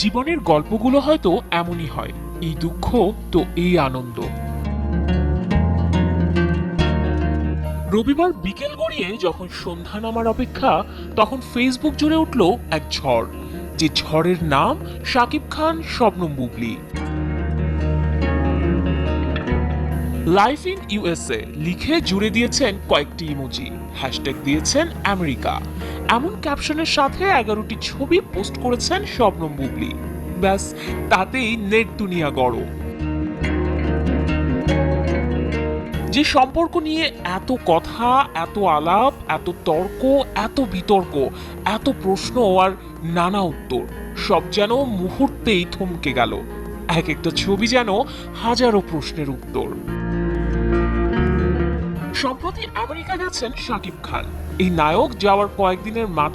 জীবনের গল্পগুলো হয়তো এমনই হয়, এই দুঃখ তো এই আনন্দ। রবিবার বিকেল গড়িয়ে যখন সন্ধ্যা নামার অপেক্ষা, তখন ফেসবুক জুড়ে উঠল এক ঝড়, যে ঝড়ের নাম Shakib Khan Shabnam Bubly. Life in USA লিখে জুড়ে দিয়েছেন কয়েকটি ইমোজি, হ্যাশট্যাগ দিয়েছেন আমেরিকা, এমন ক্যাপশনের সাথে 11টি ছবি পোস্ট করেছেন শবনম বুবলি। ব্যাস, তাতেই নেট দুনিয়া গরম। যে সম্পর্ক নিয়ে এত কথা, এত আলাপ, এত তর্ক, এত বিতর্ক, এত প্রশ্ন আর নানা উত্তর, সব যেন মুহূর্তেই থমকে গেল। এক একটা ছবি যেন হাজারো প্রশ্নের উত্তর। সম্প্রতি আমেরিকা গেছেন শাকিব খান। এই নায়ক যাওয়ার কয়েকদিনের মাথায়